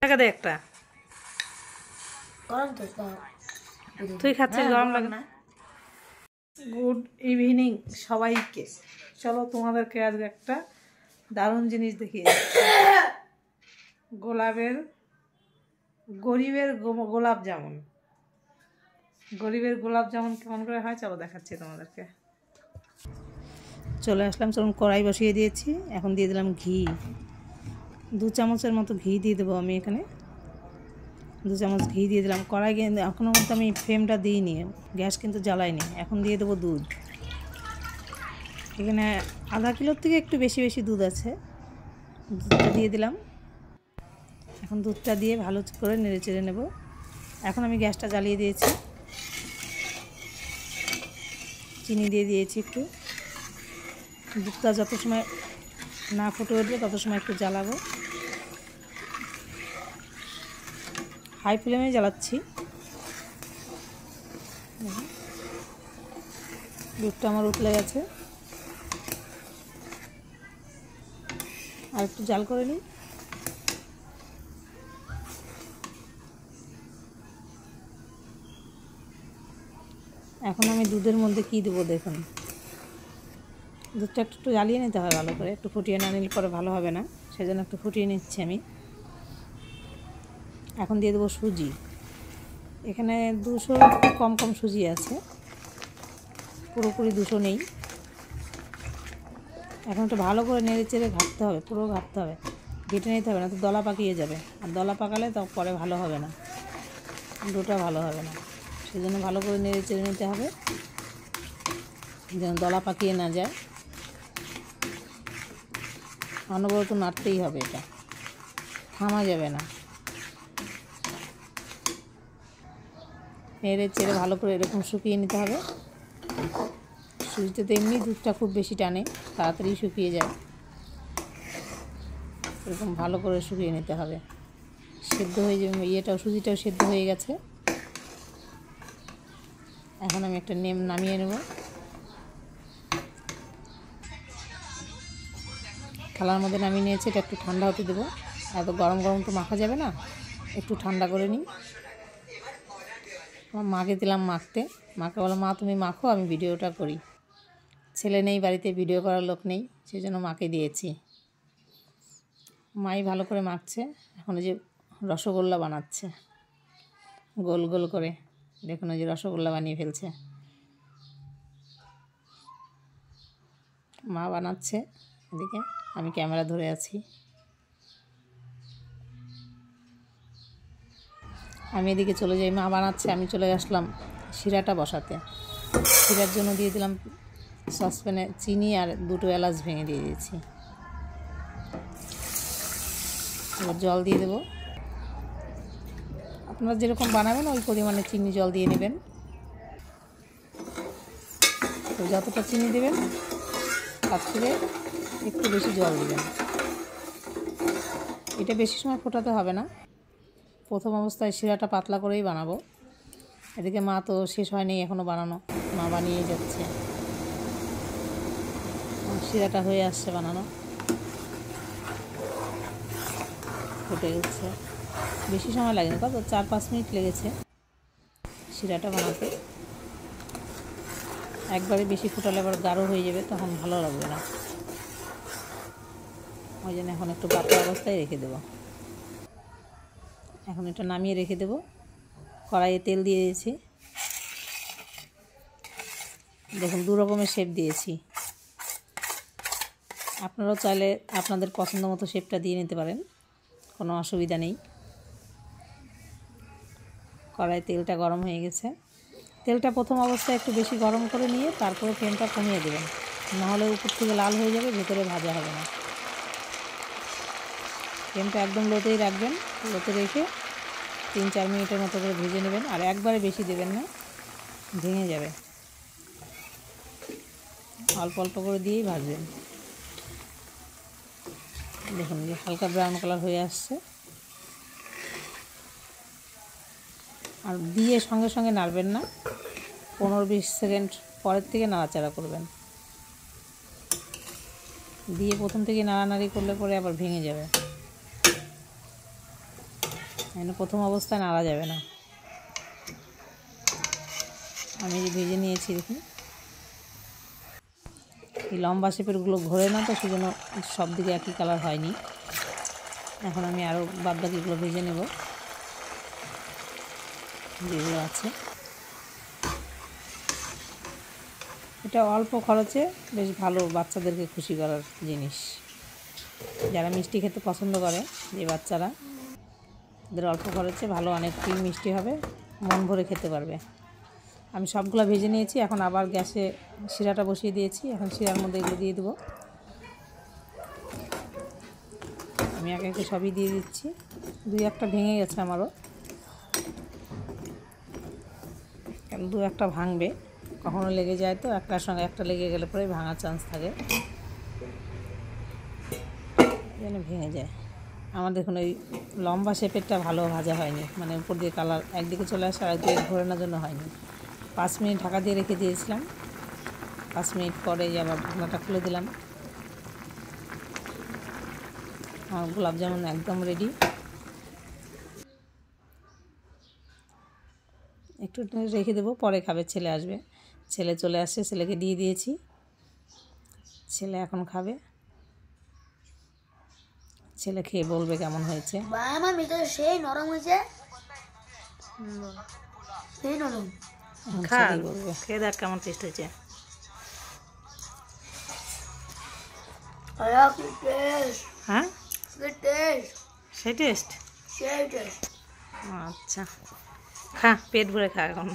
টাকা দে একটা। তুই খাচ্ছিস গরম লাগে না? গুড ইভিনিং সবাইকে। চলো তোমাদেরকে আজকে একটা দারুণ জিনিস দেখিয়ে গরিবের গোলাপ জামুন। গরিবের গোলাপ জামুন কেমন করে হয় চলো দেখাচ্ছি তোমাদেরকে। চলে আসলাম, চলুন কড়াই বসিয়ে দিয়েছি। এখন দিয়ে দিলাম ঘি, 2 চামচের মতো ঘি দিয়ে দেবো আমি এখানে। 2 চামচ ঘি দিয়ে দিলাম। কড়াই এখনও কিন্তু আমি ফ্লেমটা দিইনি, গ্যাস কিন্তু জ্বালাইনি। এখন দিয়ে দেবো দুধ। এখানে আধা কিলোর থেকে একটু বেশি দুধ আছে, দুধটা দিয়ে দিলাম। এখন দুধটা দিয়ে ভালো করে নেড়ে চেড়ে নেব। এখন আমি গ্যাসটা জ্বালিয়ে দিয়েছি, চিনি দিয়ে দিয়েছি একটু। দুধটা যত সময় না ফুটে উঠবে তত সময় একটু জ্বালাবো। হাই ফ্লেমে জ্বালাচ্ছি। দুধটা আমার উতলে গেছে, আর একটু জাল করে নিই। এখন আমি দুধের মধ্যে কি দেবো দেখুন। দুধটা একটু জ্বালিয়ে নিতে হয় ভালো করে, একটু ফুটিয়ে না নিলে পরে ভালো হবে না, সেজন্য একটু ফুটিয়ে নিচ্ছি আমি। এখন দিয়ে দেবো সুজি। এখানে 200 কম সুজি আছে, পুরোপুরি 200 নেই। এখন একটু ভালো করে নেড়ে চেড়ে ঘাটতে হবে, পুরো ঘাটতে হবে, ঘেটে নিতে হবে না তো দলা পাকিয়ে যাবে। আর দলা পাকালে তো পরে ভালো হবে না, ডোটা ভালো হবে না। সেই জন্য ভালো করে নেড়ে চেড়ে নিতে হবে যেন দলা পাকিয়ে না যায়। অনবরত নাড়তেই হবে, এটা থামা যাবে না। নেড়ে চেড়ে ভালো করে এরকম শুকিয়ে নিতে হবে। সুজিতে তো এমনি দুধটা খুব বেশি টানে, তাড়াতাড়ি শুকিয়ে যায়। এরকম ভালো করে শুকিয়ে নিতে হবে, সেদ্ধ হয়ে যাবে। সুজিটাও সেদ্ধ হয়ে গেছে। এখন আমি একটা নামিয়ে নেব। থালার মধ্যে নামিয়ে নিয়েছি, এটা একটু ঠান্ডা হতে দেবো। এত গরম তো মাখা যাবে না, একটু ঠান্ডা করে নিই। আমার মাকে দিলাম মাখতে। মাকে বললাম, মা তুমি মাখো, আমি ভিডিওটা করি। ছেলে নেই বাড়িতে, ভিডিও করার লোক নেই, সেই জন্য মাকে দিয়েছি। মাই ভালো করে মাখছে। এখন যে রসগোল্লা বানাচ্ছে গোল গোল করে, দেখুন ওই যে রসগোল্লা বানিয়ে ফেলছে। মা বানাচ্ছে এদিকে, আমি ক্যামেরা ধরে আছি। আমি এদিকে চলে যাই, মা বানাচ্ছে, আমি চলে আসলাম শিরাটা বসাতে। শিরার জন্য দিয়ে দিলাম সসপ্যানে চিনি আর 2টো এলাচ ভেঙে দিয়ে দিয়েছি। এবার জল দিয়ে দেবো। আপনারা যেরকম বানাবেন ওই পরিমাণে চিনি জল দিয়ে নেবেন। তো যতটা চিনি দেবেন তার থেকে একটু বেশি জল দেবেন। এটা বেশি সময় ফোটাতে হবে না, প্রথম অবস্থায় শিরাটা পাতলা করেই বানাবো। এদিকে মা তো শেষ হয়নি এখনও বানানো, মা বানিয়ে যাচ্ছে। শিরাটা হয়ে আসছে বানানো, ফুটে গেছে। বেশি সময় লাগেনি, কত 4-5 মিনিট লেগেছে শিরাটা বানাতে। একবারে বেশি ফুটালে আবার গাঢ় হয়ে যাবে, তখন ভালো লাগবে না। ওই জন্য এখন একটু পাতলা অবস্থায় রেখে দেবো। এখন এটা নামিয়ে রেখে দেবো। কড়াইয়ে তেল দিয়ে দিয়েছি, দেখুন 2 রকমের শেপ দিয়েছি। আপনারাও চাইলে আপনাদের পছন্দ মতো শেপটা দিয়ে নিতে পারেন, কোনো অসুবিধা নেই। কড়াইয়ে তেলটা গরম হয়ে গেছে। তেলটা প্রথম অবস্থায় একটু বেশি গরম করে নিয়ে তারপরে ফ্লেমটা কমিয়ে দেবেন, নাহলে উপর থেকে লাল হয়ে যাবে, ভেতরে ভাজা হবে না। ফ্লেমটা একদম লোতেই রাখবেন, লোতে রেখে 3-4 মিনিটের মতো করে ভেজে নেবেন। আর একবারে বেশি দেবেন না, ভেঙে যাবে। অল্প অল্প করে দিয়েই ভাজবেন। দেখুন যে হালকা ব্রাউন কালার হয়ে আসছে। আর দিয়ে সঙ্গে সঙ্গে নাড়বেন না, 15-20 সেকেন্ড পরের থেকে নাড়াচাড়া করবেন। দিয়ে প্রথম থেকে নাড়ানাড়ি করলে পরে আবার ভেঙে যাবে। এখানে প্রথম অবস্থায় নাড়া যাবে না। আমি ভেজে নিয়েছি, দেখুন এই লম্বা শেপেরগুলো ঘোরে না, তো সেজন্য সব দিকে একই কালার হয়নি। এখন আমি আরও বাদবাকিগুলো ভেজে নেব যেগুলো আছে। এটা অল্প খরচে বেশ ভালো বাচ্চাদেরকে খুশি করার জিনিস। যারা মিষ্টি খেতে পছন্দ করে, যে বাচ্চারা, তাদের অল্প খরচে ভালো অনেকটি মিষ্টি হবে, মন ভরে খেতে পারবে। আমি সবগুলো ভেজে নিয়েছি। এখন আবার গ্যাসে শিরাটা বসিয়ে দিয়েছি। এখন শিরার মধ্যে এগুলো দিয়ে দেবো। আমি একে একে সবই দিয়ে দিচ্ছি। 2-1টা ভেঙে গেছে আমারও, কারণ 2-1টা ভাঙবে, কখনো লেগে যায় তো, একটার সঙ্গে একটা লেগে গেলে পরে ভাঙার চান্স থাকে, যেন ভেঙে যায়। আমার দেখুন ওই লম্বা শেপেরটা ভালো ভাজা হয়নি, মানে উপর দিয়ে কালার একদিকে চলে আসে আর একদিকে ঘোরানোর জন্য হয়নি। 5 মিনিট ঢাকা দিয়ে রেখে দিয়েছিলাম। 5 মিনিট পরে আবার ঢাকনাটা খুলে দিলাম। আমার গোলাপ জামুন একদম রেডি। একটু রেখে দেবো, পরে খাবে, ছেলে আসবে। ছেলে চলে আসছে, ছেলেকে দিয়ে দিয়েছি। ছেলে এখন খাবে। ছেলে খেয়ে বলবে কেমন হয়েছে। আমার ভিতরে সেই নরম হয়েছে, সেই নরম। বলবে, খেয়ে দেখ কেমন টেস্ট হয়েছে। হ্যাঁ, সেই টেস্ট। আচ্ছা, খা, পেট ভরে খা এখন।